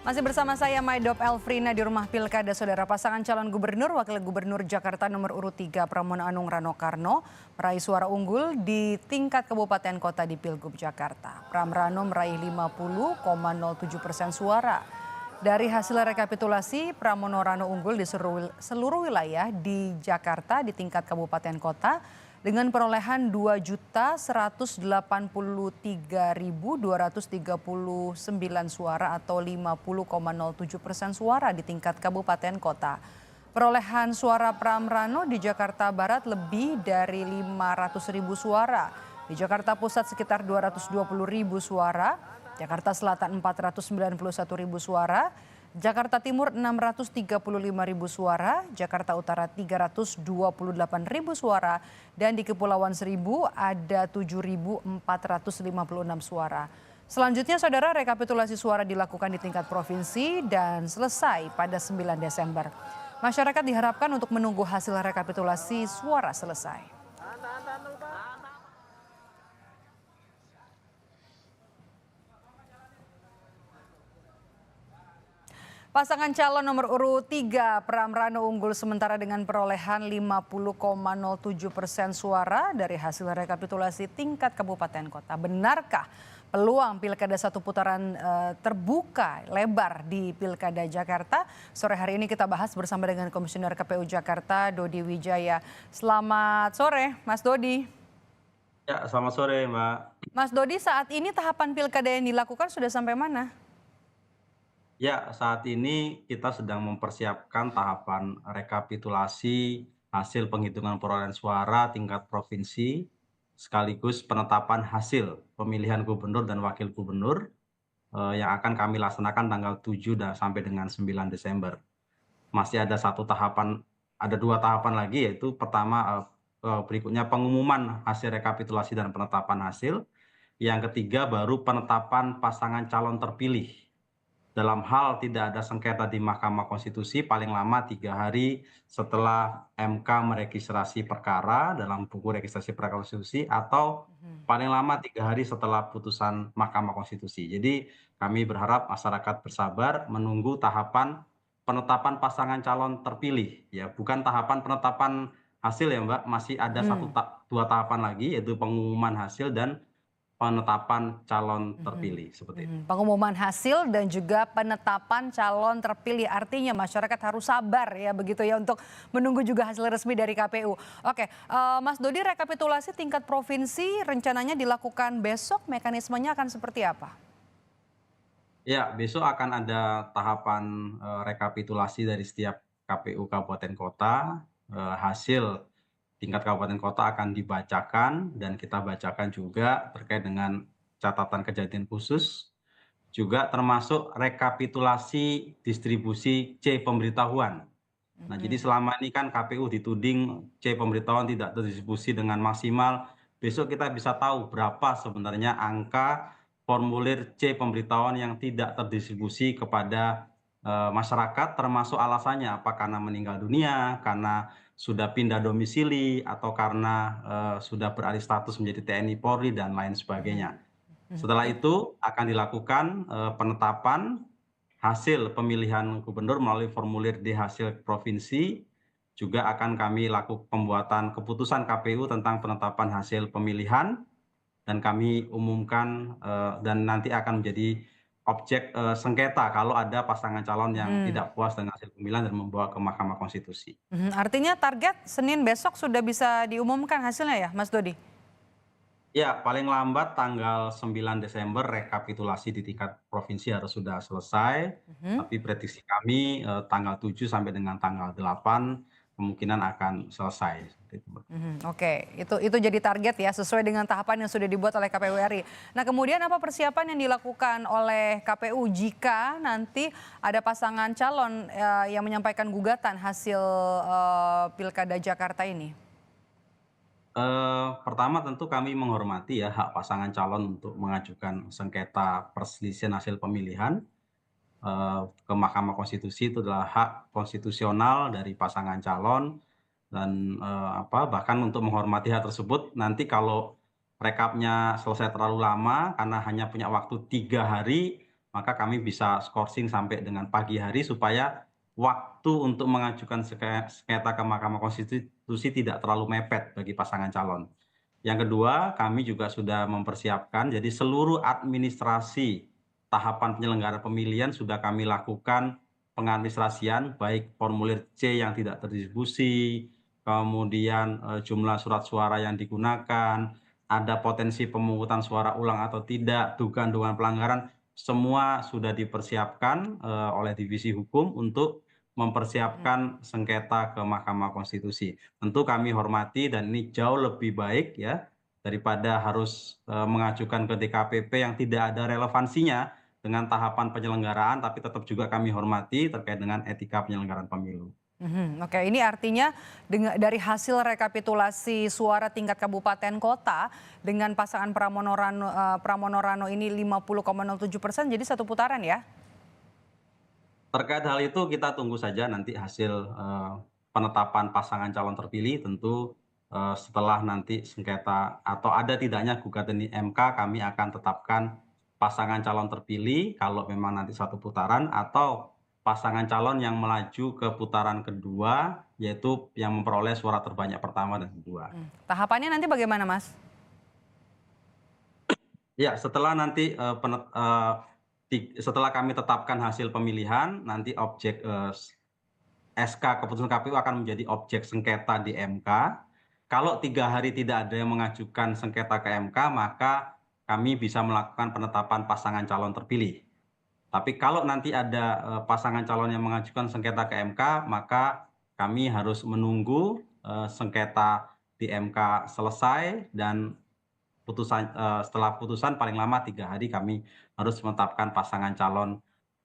Masih bersama saya Maidop Elfrina di rumah Pilkada Saudara. Pasangan calon gubernur, wakil gubernur Jakarta nomor urut 3 Pramono Anung Rano Karno meraih suara unggul di tingkat kabupaten kota di Pilgub Jakarta. Pram Rano meraih 50,07% suara. Dari hasil rekapitulasi, Pramono Rano unggul di seluruh wilayah di Jakarta di tingkat kabupaten kota dengan perolehan 2.183.239 suara atau 50,07% suara di tingkat kabupaten kota. Perolehan suara Pram Rano di Jakarta Barat lebih dari 500.000 suara. Di Jakarta Pusat sekitar 220.000 suara, Jakarta Selatan 491.000 suara, Jakarta Timur 635.000 suara, Jakarta Utara 328.000 suara, dan di Kepulauan Seribu ada 7.456 suara. Selanjutnya saudara, rekapitulasi suara dilakukan di tingkat provinsi dan selesai pada 9 Desember. Masyarakat diharapkan untuk menunggu hasil rekapitulasi suara selesai. Pasangan calon nomor urut 3 Pram Rano unggul sementara dengan perolehan 50,07% suara dari hasil rekapitulasi tingkat kabupaten kota. Benarkah peluang pilkada satu putaran terbuka lebar di Pilkada Jakarta? Sore hari ini kita bahas bersama dengan Komisioner KPU Jakarta Dodi Wijaya. Selamat sore Mas Dodi. Ya, selamat sore, Mbak. Mas Dodi, saat ini tahapan pilkada yang dilakukan sudah sampai mana? Ya, saat ini kita sedang mempersiapkan tahapan rekapitulasi hasil penghitungan perolehan suara tingkat provinsi, sekaligus penetapan hasil pemilihan gubernur dan wakil gubernur yang akan kami laksanakan tanggal 7 sampai dengan 9 Desember. Masih ada ada dua tahapan lagi, yaitu pertama berikutnya pengumuman hasil rekapitulasi dan penetapan hasil. Yang ketiga baru penetapan pasangan calon terpilih. Dalam hal tidak ada sengketa di Mahkamah Konstitusi paling lama 3 hari setelah MK meregistrasi perkara dalam buku registrasi perkara konstitusi atau paling lama 3 hari setelah putusan Mahkamah Konstitusi. Jadi kami berharap masyarakat bersabar menunggu tahapan penetapan pasangan calon terpilih, ya, bukan tahapan penetapan hasil ya Mbak, masih ada dua tahapan lagi, yaitu pengumuman hasil dan penetapan calon terpilih, seperti itu. Pengumuman hasil dan juga penetapan calon terpilih. Artinya masyarakat harus sabar ya begitu ya untuk menunggu juga hasil resmi dari KPU. Oke, Mas Dodi, rekapitulasi tingkat provinsi rencananya dilakukan besok, mekanismenya akan seperti apa? Ya, besok akan ada tahapan rekapitulasi dari setiap KPU kabupaten kota. Hasil tingkat kabupaten kota akan dibacakan dan kita bacakan juga terkait dengan catatan kejadian khusus, juga termasuk rekapitulasi distribusi C pemberitahuan. Nah, jadi selama ini kan KPU dituding C pemberitahuan tidak terdistribusi dengan maksimal. Besok kita bisa tahu berapa sebenarnya angka formulir C pemberitahuan yang tidak terdistribusi kepada masyarakat, termasuk alasannya apa karena meninggal dunia, karena sudah pindah domisili, atau karena sudah beralih status menjadi TNI Polri dan lain sebagainya. Setelah itu akan dilakukan penetapan hasil pemilihan gubernur melalui formulir D hasil provinsi. Juga akan kami lakukan pembuatan keputusan KPU tentang penetapan hasil pemilihan dan kami umumkan dan nanti akan menjadi objek sengketa kalau ada pasangan calon yang tidak puas dengan hasil pemilihan dan membawa ke Mahkamah Konstitusi. Artinya target Senin besok sudah bisa diumumkan hasilnya ya Mas Dodi? Ya, paling lambat tanggal 9 Desember rekapitulasi di tingkat provinsi harus sudah selesai, tapi prediksi kami tanggal 7 sampai dengan tanggal 8 kemungkinan akan selesai. Oke, itu jadi target ya sesuai dengan tahapan yang sudah dibuat oleh KPU RI. Nah, kemudian apa persiapan yang dilakukan oleh KPU jika nanti ada pasangan calon yang menyampaikan gugatan hasil Pilkada Jakarta ini? Pertama tentu kami menghormati ya hak pasangan calon untuk mengajukan sengketa perselisihan hasil pemilihan ke Mahkamah Konstitusi. Itu adalah hak konstitusional dari pasangan calon dan bahkan untuk menghormati hak tersebut, nanti kalau rekapnya selesai terlalu lama karena hanya punya waktu 3 hari, maka kami bisa skorsing sampai dengan pagi hari supaya waktu untuk mengajukan sengketa ke Mahkamah Konstitusi tidak terlalu mepet bagi pasangan calon. Yang kedua, kami juga sudah mempersiapkan, jadi seluruh administrasi tahapan penyelenggaraan pemilihan sudah kami lakukan pengadministrasian, baik formulir C yang tidak terdistribusi, kemudian jumlah surat suara yang digunakan, ada potensi pemungutan suara ulang atau tidak, dugaan-dugaan pelanggaran, semua sudah dipersiapkan oleh Divisi Hukum untuk mempersiapkan sengketa ke Mahkamah Konstitusi. Tentu kami hormati dan ini jauh lebih baik ya daripada harus mengajukan ke DKPP yang tidak ada relevansinya dengan tahapan penyelenggaraan, tapi tetap juga kami hormati terkait dengan etika penyelenggaraan pemilu. Oke, ini artinya dari hasil rekapitulasi suara tingkat kabupaten kota dengan pasangan Pramono Rano ini 50,07%, jadi satu putaran ya? Terkait hal itu kita tunggu saja nanti hasil penetapan pasangan calon terpilih, tentu setelah nanti sengketa atau ada tidaknya gugatan di MK, kami akan tetapkan pasangan calon terpilih kalau memang nanti satu putaran, atau pasangan calon yang melaju ke putaran kedua, yaitu yang memperoleh suara terbanyak pertama dan kedua. Tahapannya nanti bagaimana, Mas? Ya, setelah nanti setelah kami tetapkan hasil pemilihan, nanti objek SK keputusan KPU akan menjadi objek sengketa di MK. Kalau 3 hari tidak ada yang mengajukan sengketa ke MK, maka kami bisa melakukan penetapan pasangan calon terpilih. Tapi kalau nanti ada pasangan calon yang mengajukan sengketa ke MK, maka kami harus menunggu sengketa di MK selesai dan setelah putusan paling lama 3 hari kami harus menetapkan pasangan calon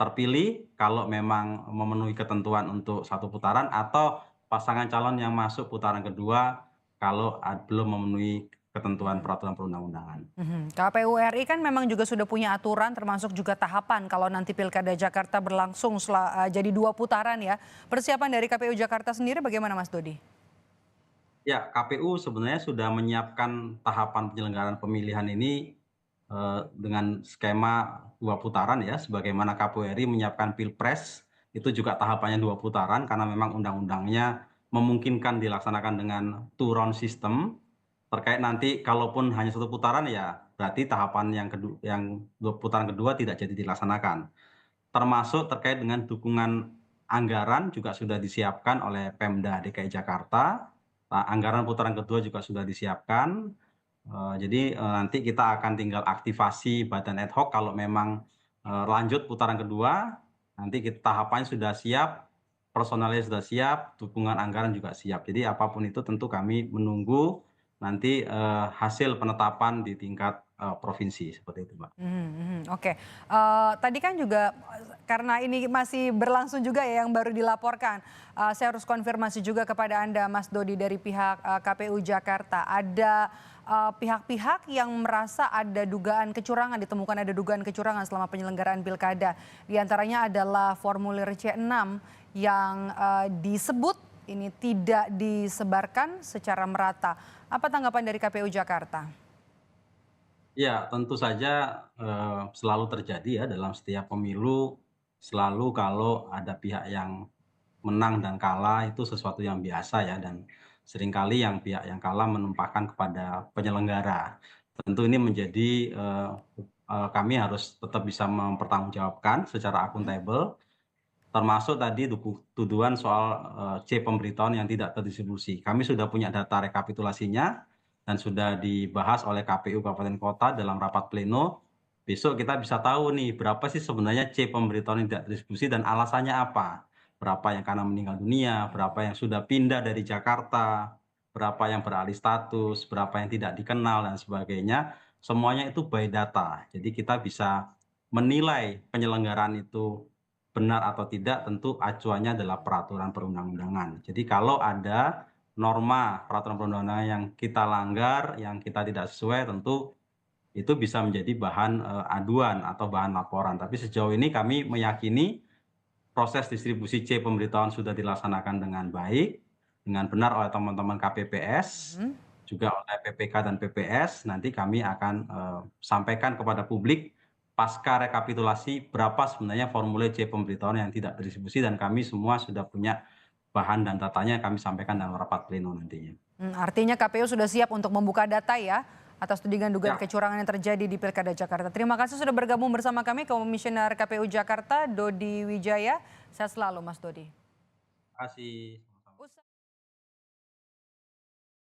terpilih kalau memang memenuhi ketentuan untuk satu putaran, atau pasangan calon yang masuk putaran kedua kalau belum memenuhi ketentuan peraturan perundang-undangan. KPU RI kan memang juga sudah punya aturan termasuk juga tahapan kalau nanti Pilkada Jakarta berlangsung jadi 2 putaran ya. Persiapan dari KPU Jakarta sendiri bagaimana, Mas Dodi? Ya, KPU sebenarnya sudah menyiapkan tahapan penyelenggaraan pemilihan ini dengan skema 2 putaran ya, sebagaimana KPU RI menyiapkan Pilpres, itu juga tahapannya 2 putaran karena memang undang-undangnya memungkinkan dilaksanakan dengan two round system. Terkait nanti kalaupun hanya satu putaran ya berarti tahapan yang putaran kedua tidak jadi dilaksanakan. Termasuk terkait dengan dukungan anggaran juga sudah disiapkan oleh Pemda DKI Jakarta. Anggaran putaran kedua juga sudah disiapkan. Jadi nanti kita akan tinggal aktivasi badan ad hoc kalau memang lanjut putaran kedua, nanti tahapannya sudah siap, personalnya sudah siap, dukungan anggaran juga siap. Jadi apapun itu tentu kami menunggu nanti hasil penetapan di tingkat provinsi, seperti itu, Mbak. Oke. Tadi kan juga karena ini masih berlangsung juga ya yang baru dilaporkan, saya harus konfirmasi juga kepada Anda, Mas Dodi, dari pihak KPU Jakarta. Ada pihak-pihak yang merasa ada dugaan kecurangan, ditemukan ada dugaan kecurangan selama penyelenggaraan pilkada. Di antaranya adalah formulir C6 yang disebut ini tidak disebarkan secara merata. Apa tanggapan dari KPU Jakarta? Ya, tentu saja selalu terjadi ya dalam setiap pemilu, selalu kalau ada pihak yang menang dan kalah itu sesuatu yang biasa ya, dan seringkali pihak yang kalah menumpahkan kepada penyelenggara. Tentu ini menjadi kami harus tetap bisa mempertanggungjawabkan secara akuntabel, termasuk tadi tuduhan soal C pemberitahuan yang tidak terdistribusi. Kami sudah punya data rekapitulasinya dan sudah dibahas oleh KPU Kabupaten Kota dalam rapat pleno. Besok kita bisa tahu nih berapa sih sebenarnya C pemberitahuan yang tidak terdistribusi dan alasannya apa. Berapa yang karena meninggal dunia, berapa yang sudah pindah dari Jakarta, berapa yang beralih status, berapa yang tidak dikenal dan sebagainya. Semuanya itu by data. Jadi kita bisa menilai penyelenggaraan itu benar atau tidak tentu acuannya adalah peraturan perundang-undangan. Jadi kalau ada norma peraturan perundang-undangan yang kita langgar, yang kita tidak sesuai, tentu itu bisa menjadi bahan aduan atau bahan laporan. Tapi sejauh ini kami meyakini proses distribusi C pemberitahuan sudah dilaksanakan dengan baik, dengan benar oleh teman-teman KPPS, juga oleh PPK dan PPS. Nanti kami akan sampaikan kepada publik pasca rekapitulasi berapa sebenarnya formulir C pemberitahuan yang tidak terdistribusi, dan kami semua sudah punya bahan dan datanya kami sampaikan dalam rapat pleno nantinya. Artinya KPU sudah siap untuk membuka data ya atas tudingan dugaan Ya. kecurangan yang terjadi di Pilkada Jakarta. Terima kasih sudah bergabung bersama kami, Komisioner KPU Jakarta Dodi Wijaya. Sehat selalu Mas Dodi. Terima kasih.